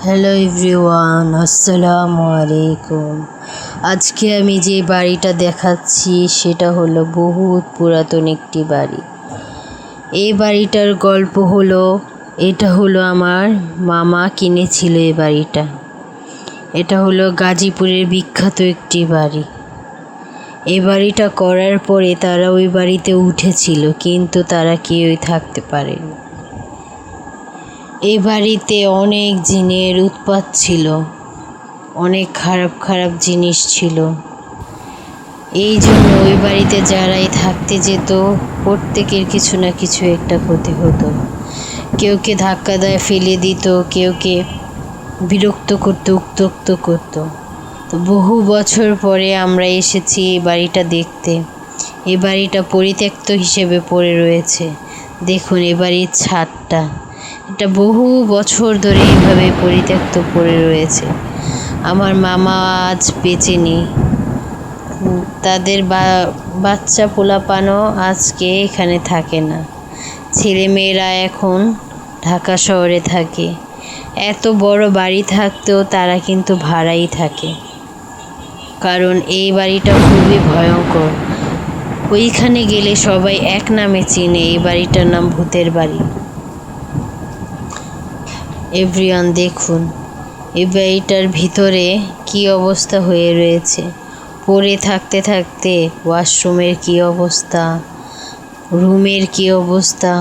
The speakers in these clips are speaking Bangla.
হ্যালো এভরিওয়ান, আসসালামু আলাইকুম। আজকে আমি যে বাড়িটা দেখাচ্ছি সেটা হলো বহুত পুরাতন একটি বাড়ি। এই বাড়িটার গল্প হলো, এটা হলো আমার মামা কিনেছিল এই বাড়িটা। এটা হলো গাজীপুরের বিখ্যাত একটি বাড়ি। এই বাড়িটা করার পরে তারা ওই বাড়িতে উঠেছিল, কিন্তু তারা কেউই থাকতে পারেনি। এই বাড়িতে অনেক জিনের উৎপাত ছিল, অনেক খারাপ খারাপ জিনিস ছিল। এই জন্য ওই বাড়িতে যারাই থাকতে যেত প্রত্যেকের কিছু না কিছু একটা ক্ষতি হতো। কেউকে ধাক্কা দেয় ফেলে দিত, কেউকে বিরক্ত করতো, উত্ত্যক্ত করতো। তো বহু বছর পরে আমরা এসেছি এই বাড়িটা দেখতে। এই বাড়িটা পরিত্যক্ত হিসেবে পড়ে রয়েছে। দেখুন এ বাড়ির ছাদটা, এটা বহু বছর ধরে এইভাবে পরিত্যক্ত পড়ে রয়েছে। আমার মামা আজ বেঁচে নেই, তাদের বাচ্চা পোলাপানও আজকে এখানে থাকে না। ছেলেমেয়েরা এখন ঢাকা শহরে থাকে। এত বড় বাড়ি থাকতেও তারা কিন্তু ভাড়াই থাকে, কারণ এই বাড়িটা খুবই ভয়ঙ্কর। ওইখানে গেলে সবাই এক নামে চিনে, এই বাড়িটার নাম ভূতের বাড়ি। এভরিওয়ান দেখুন এই বাড়িটার ভিতরে কি অবস্থা হয়ে রয়েছে। পড়ে থাকতে থাকতে ওয়াশরুমের কি অবস্থা, রুমের কি অবস্থা।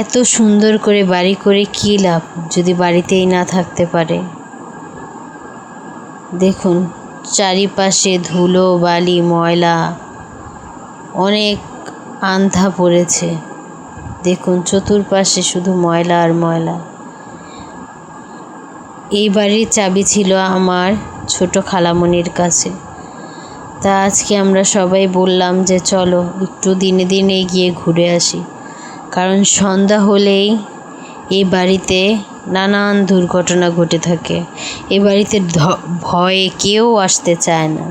এত সুন্দর করে বাড়ি করে কী লাভ যদি বাড়িতেই না থাকতে পারে। দেখুন চারিপাশে ধুলো বালি ময়লা, অনেক আন্ধা পড়েছে। দেখুন চতুর্পাশে শুধু ময়লা আর ময়লা। এই বাড়ির চাবি ছিল আমার ছোট খালামণির কাছে। তা আজকে আমরা সবাই বললাম যে চলো একটু দিনে দিনে গিয়ে ঘুরে আসি, কারণ সন্ধ্যা হলেই এই বাড়িতে নানান দুর্ঘটনা ঘটে থাকে। এই বাড়িতে ভয়ে কেউ আসতে চায় না।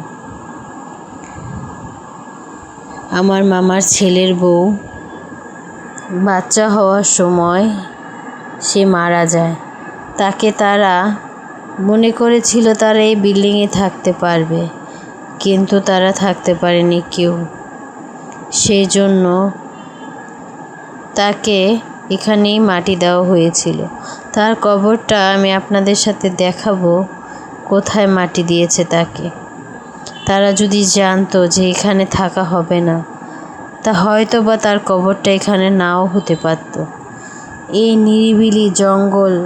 আমার মামার ছেলের বউ বাচ্চা হওয়ার সময় সে মারা যায়। তাকে তারা মনে করেছিল তারা এই বিল্ডিংয়ে থাকতে পারবে, কিন্তু তারা থাকতে পারেনি কেউ। সেই জন্য তাকে এখানেই মাটি দেওয়া হয়েছিল। তার কবরটা আমি আপনাদের সাথে দেখাবো, কোথায় মাটি দিয়েছে তাকে। তারা যদি জানতো যে এখানে থাকা হবে না, তা হয়তো বা তার কবরটা এখানে নাও হতে পারত। এই নিরিবিলি জঙ্গল,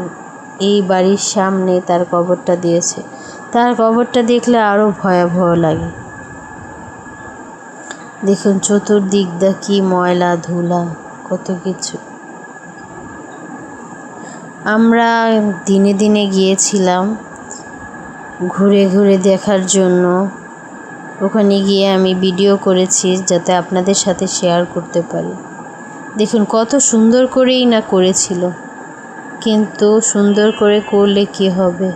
এই বাড়ির সামনে তার কবরটা দিয়েছে। তার কবরটা দেখলে আরও ভয়াবহ লাগে। দেখুন চতুর্দিক দিয়ে কি ময়লা ধুলা, কত কিছু। আমরা দিনে দিনে গিয়েছিলাম ঘুরে ঘুরে দেখার জন্য। ওখানে গিয়ে আমি ভিডিও করেছি যাতে আপনাদের সাথে শেয়ার করতে পারি। দেখুন কত সুন্দর করেই না করেছিল, কিন্তু সুন্দর করে করলে কি হবে।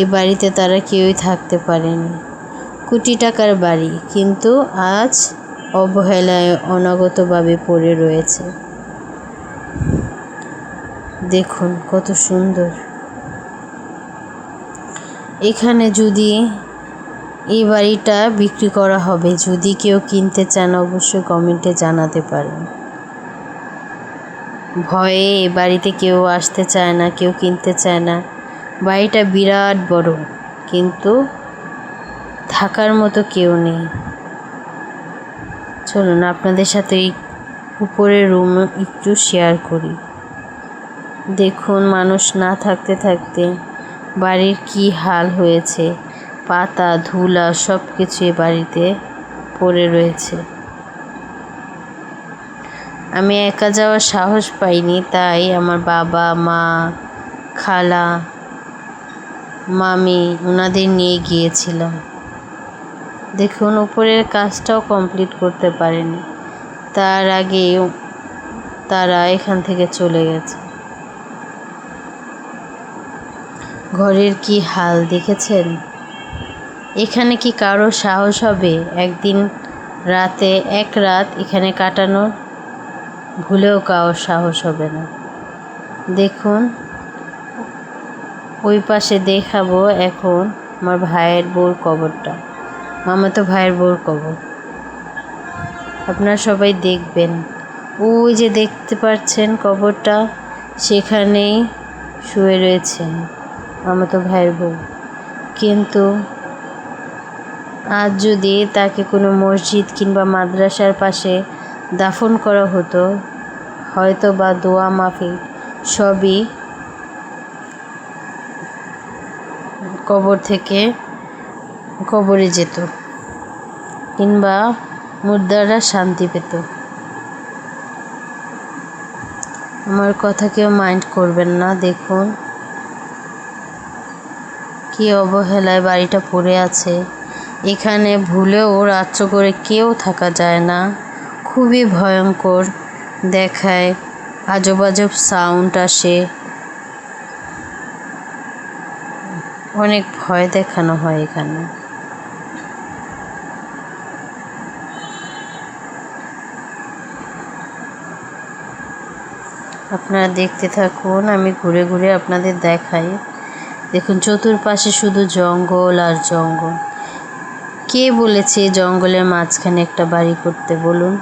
এ বাড়িতে তারা কেউই থাকতে পারেনি। কোটি টাকার বাড়ি, কিন্তু আজ অবহেলায় অনাগতভাবে পড়ে রয়েছে। দেখুন কত সুন্দর। এখানে যদি এই বাড়িটা বিক্রি করা হবে, যদি কেউ কিনতে চান অবশ্যই কমেন্টে জানাতে পারেন। ভয়ে এ বাড়িতে কেউ আসতে চায় না, কেউ কিনতে চায় না। বাড়িটা বিরাট বড়, কিন্তু থাকার মতো কেউ নেই। চলুন আপনাদের সাথে এই উপরের রুম একটু শেয়ার করি। দেখুন মানুষ না থাকতে থাকতে বাড়ির কি হাল হয়েছে। পাতা ধুলা সব কিছু এ বাড়িতে পড়ে রয়েছে। আমি একা যাওয়ার সাহস পাইনি, তাই আমার বাবা মা খালা মামি ওনাদের নিয়ে গিয়েছিলাম। দেখুন উপরের কাজটাও কমপ্লিট করতে পারেনি, তার আগে তারা এখান থেকে চলে গেছে। ঘরের কি হাল দেখেছেন। এখানে কি কারো সাহস হবে একদিন রাতে এক রাত এখানে কাটানোর? ভুলেও কারোর সাহস হবে না। দেখুন ওই পাশে দেখাবো এখন আমার ভাইয়ের বউর কবরটা, মামাতো ভাইয়ের বউর কবর। আপনারা সবাই দেখবেন। ওই যে দেখতে পাচ্ছেন কবরটা, সেখানেই শুয়ে রয়েছে মামাতো ভাইয়ের বউ। কিন্তু আজ যদি তাকে কোনো মসজিদ কিংবা মাদ্রাসার পাশে দাফন করা হতো, হয়তো বা দোয়া মাফিক সবই কবর থেকে কবরে যেত, কিংবা মুর্দারা শান্তি পেত। আমার কথা কেউ মাইন্ড করবেন না। দেখুন কি অবহেলায় বাড়িটা পড়ে আছে। এখানে ভুলেও রাত্র করে কেউ থাকা যায় না, খুবই ভয়ঙ্কর দেখায়, আজব আজব সাউন্ড আসে, অনেক ভয় দেখানো হয় এখানে। আপনারা দেখতে থাকুন, আমি ঘুরে ঘুরে আপনাদের দেখাই। দেখুন চতুর্পাশে শুধু জঙ্গল আর জঙ্গল। কে বলেছে জঙ্গলের মাঝখানে একটা বাড়ি করতে বলুন?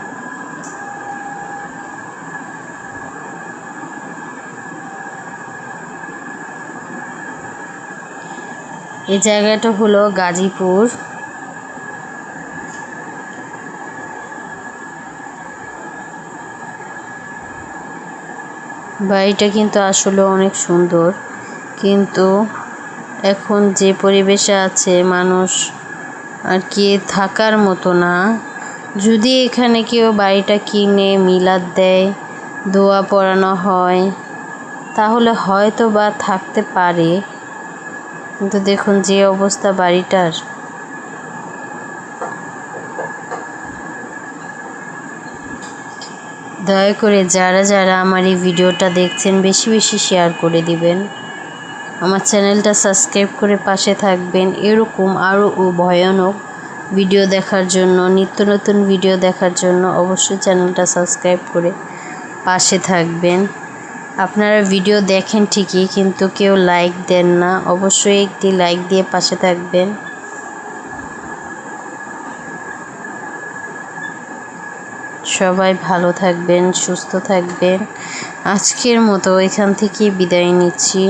এই জায়গাটা হলো গাজীপুর। বাড়িটা কিন্তু আসলে অনেক সুন্দর, কিন্তু এখন যে পরিবেশে আছে মানুষ আর কি থাকার মতো না। যদি এখানে কেউ বাড়িটা কিনে মিলাদ দেয়, দোয়া পড়ানো হয়, তাহলে হয়তো বা থাকতে পারে। কিন্তু দেখুন যে অবস্থা বাড়িটার। দয়া করে যারা যারা আমার এই ভিডিওটা দেখছেন বেশি বেশি শেয়ার করে দিবেন, আমার চ্যানেলটা সাবস্ক্রাইব করে পাশে থাকবেন। এরকম আরও ভয়ানক ভিডিও দেখার জন্য, নিত্য নতুন ভিডিও দেখার জন্য অবশ্যই চ্যানেলটা সাবস্ক্রাইব করে পাশে থাকবেন। আপনারা ভিডিও দেখেন ঠিকই, কিন্তু কেউ লাইক দেন না। অবশ্যই একটি লাইক দিয়ে পাশে থাকবেন। সবাই ভালো থাকবেন, সুস্থ থাকবেন। আজকের মতো এখান থেকে বিদায় নিচ্ছি।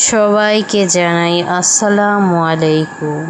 সবাইকে জানাই আসসালামু আলাইকুম।